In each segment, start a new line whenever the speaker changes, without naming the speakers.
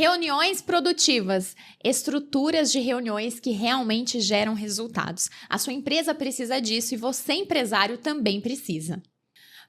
Reuniões produtivas, estruturas de reuniões que realmente geram resultados. A sua empresa precisa disso e você, empresário, também precisa.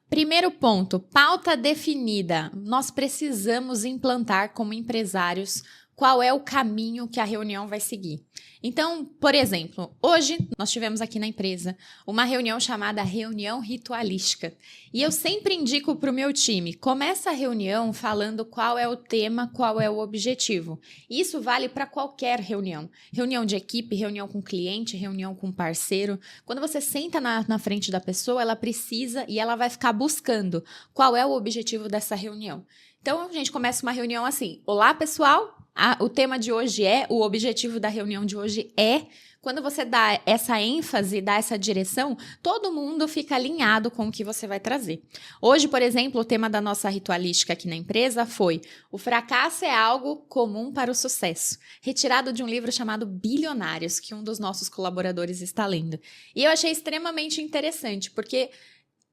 Primeiro ponto, pauta definida. Nós precisamos implantar como empresários qual é o caminho que a reunião vai seguir. Então, por exemplo, hoje nós tivemos aqui na empresa uma reunião chamada reunião ritualística. E eu sempre indico para o meu time, começa a reunião falando qual é o tema, qual é o objetivo. Isso vale para qualquer reunião. Reunião de equipe, reunião com cliente, reunião com parceiro. Quando você senta na frente da pessoa, ela precisa e ela vai ficar buscando qual é o objetivo dessa reunião. Então, a gente começa uma reunião assim, olá pessoal, o tema de hoje o objetivo da reunião de hoje é. Quando você dá essa ênfase, dá essa direção, todo mundo fica alinhado com o que você vai trazer. Hoje, por exemplo, o tema da nossa ritualística aqui na empresa foi: o fracasso é algo comum para o sucesso, retirado de um livro chamado Bilionários, que um dos nossos colaboradores está lendo. E eu achei extremamente interessante, porque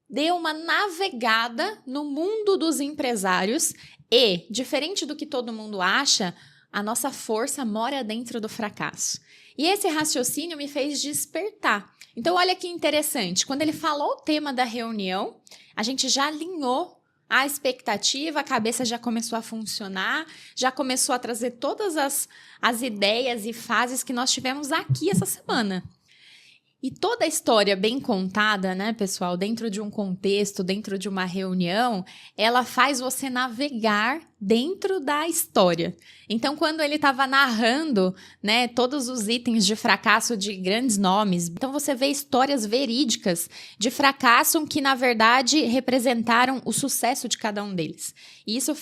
deu uma navegada no mundo dos empresários e, diferente do que todo mundo acha, a nossa força mora dentro do fracasso. E esse raciocínio me fez despertar. Então, olha que interessante. Quando ele falou o tema da reunião, a gente já alinhou a expectativa, a cabeça já começou a funcionar, já começou a trazer todas as ideias e fases que nós tivemos aqui essa semana. E toda a história bem contada, né, pessoal, dentro de um contexto, dentro de uma reunião, ela faz você navegar dentro da história. Então, quando ele estava narrando, né, todos os itens de fracasso de grandes nomes, então você vê histórias verídicas de fracasso que, na verdade, representaram o sucesso de cada um deles. E isso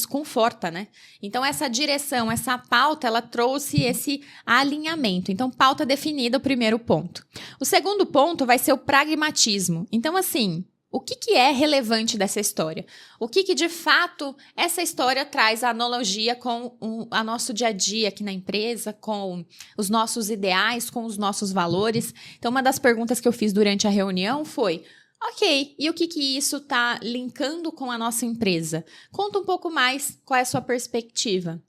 conforta, né? Então, essa direção, essa pauta, ela trouxe esse alinhamento. Então, pauta definida, o primeiro ponto. O segundo ponto vai ser o pragmatismo. Então, assim, o que é relevante dessa história? O que de fato essa história traz a analogia com o nosso dia a dia aqui na empresa, com os nossos ideais, com os nossos valores? Então, uma das perguntas que eu fiz durante a reunião foi: ok, e o que isso está linkando com a nossa empresa? Conta um pouco mais qual é a sua perspectiva.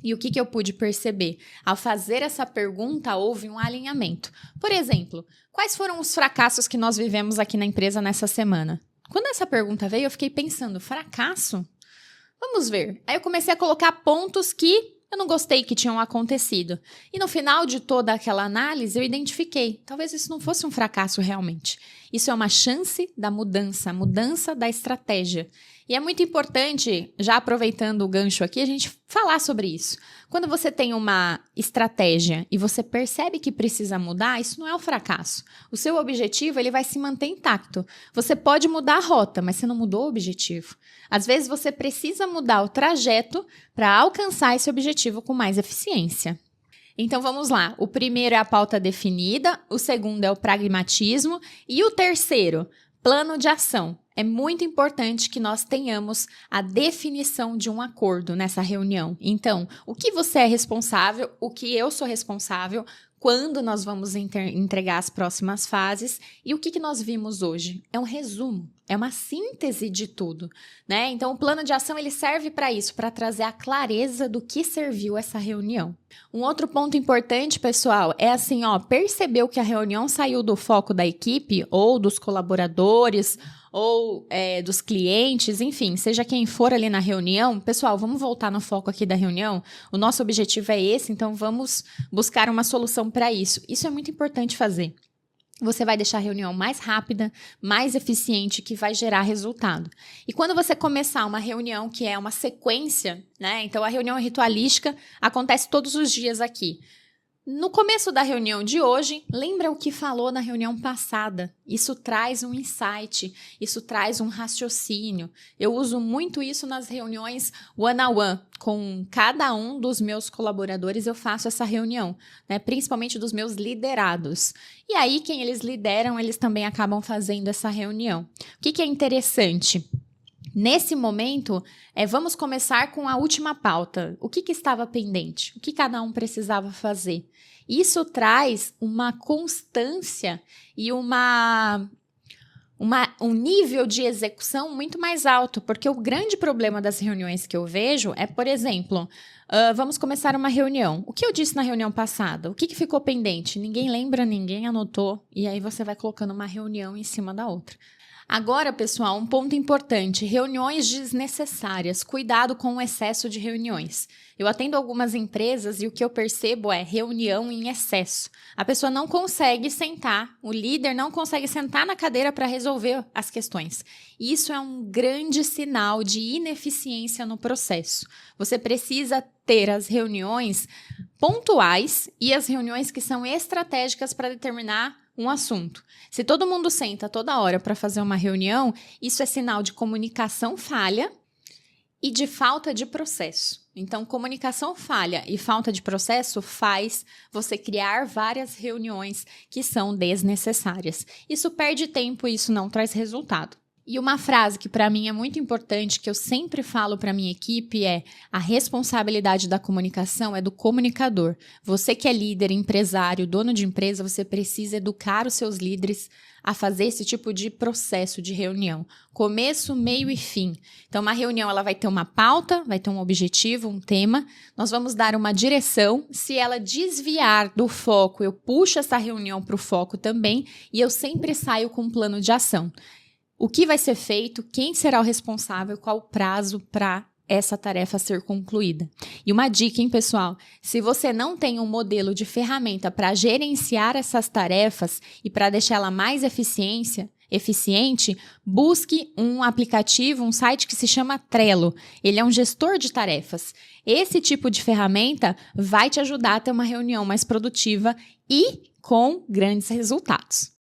E o que eu pude perceber? Ao fazer essa pergunta, houve um alinhamento. Por exemplo, quais foram os fracassos que nós vivemos aqui na empresa nessa semana? Quando essa pergunta veio, eu fiquei pensando, fracasso? Vamos ver. Aí eu comecei a colocar pontos que eu não gostei que tinham acontecido. E no final de toda aquela análise, eu identifiquei. Talvez isso não fosse um fracasso realmente. Isso é uma chance da mudança da estratégia. E é muito importante, já aproveitando o gancho aqui, a gente falar sobre isso. Quando você tem uma estratégia e você percebe que precisa mudar, isso não é um fracasso. O seu objetivo, ele vai se manter intacto. Você pode mudar a rota, mas você não mudou o objetivo. Às vezes você precisa mudar o trajeto para alcançar esse objetivo com mais eficiência. Então vamos lá, o primeiro é a pauta definida, o segundo é o pragmatismo e o terceiro, plano de ação. É muito importante que nós tenhamos a definição de um acordo nessa reunião. Então, o que você é responsável, o que eu sou responsável, quando nós vamos entregar as próximas fases e o que nós vimos hoje. É um resumo, é uma síntese de tudo, né? Então, o plano de ação ele serve para isso, para trazer a clareza do que serviu essa reunião. Um outro ponto importante, pessoal, é assim, percebeu que a reunião saiu do foco da equipe ou dos colaboradores ou dos clientes, enfim, seja quem for ali na reunião. Pessoal, vamos voltar no foco aqui da reunião? O nosso objetivo é esse, então vamos buscar uma solução para isso. Isso é muito importante fazer. Você vai deixar a reunião mais rápida, mais eficiente, que vai gerar resultado. E quando você começar uma reunião que é uma sequência, né? Então, a reunião ritualística acontece todos os dias aqui. No começo da reunião de hoje, lembra o que falou na reunião passada. Isso traz um insight, isso traz um raciocínio. Eu uso muito isso nas reuniões one-on-one. Com cada um dos meus colaboradores, eu faço essa reunião, né? Principalmente dos meus liderados. E aí, quem eles lideram, eles também acabam fazendo essa reunião. O que é interessante? Nesse momento, vamos começar com a última pauta. O que estava pendente? O que cada um precisava fazer? Isso traz uma constância e uma um nível de execução muito mais alto, porque o grande problema das reuniões que eu vejo é, por exemplo, vamos começar uma reunião. O que eu disse na reunião passada? O que ficou pendente? Ninguém lembra, ninguém anotou, e aí você vai colocando uma reunião em cima da outra. Agora, pessoal, um ponto importante, reuniões desnecessárias, cuidado com o excesso de reuniões. Eu atendo algumas empresas e o que eu percebo é reunião em excesso. A pessoa não consegue sentar, o líder não consegue sentar na cadeira para resolver as questões. Isso é um grande sinal de ineficiência no processo. Você precisa ter as reuniões pontuais e as reuniões que são estratégicas para determinar um assunto. Se todo mundo senta toda hora para fazer uma reunião, isso é sinal de comunicação falha e de falta de processo. Então, comunicação falha e falta de processo faz você criar várias reuniões que são desnecessárias. Isso perde tempo e isso não traz resultado. E uma frase que para mim é muito importante, que eu sempre falo para minha equipe é: a responsabilidade da comunicação é do comunicador. Você que é líder, empresário, dono de empresa, você precisa educar os seus líderes a fazer esse tipo de processo de reunião. Começo, meio e fim. Então, uma reunião ela vai ter uma pauta, vai ter um objetivo, um tema. Nós vamos dar uma direção. Se ela desviar do foco, eu puxo essa reunião para o foco também e eu sempre saio com um plano de ação. O que vai ser feito, quem será o responsável, qual o prazo para essa tarefa ser concluída. E uma dica, hein, pessoal? Se você não tem um modelo de ferramenta para gerenciar essas tarefas e para deixar ela mais eficiente, busque um aplicativo, um site que se chama Trello. Ele é um gestor de tarefas. Esse tipo de ferramenta vai te ajudar a ter uma reunião mais produtiva e com grandes resultados.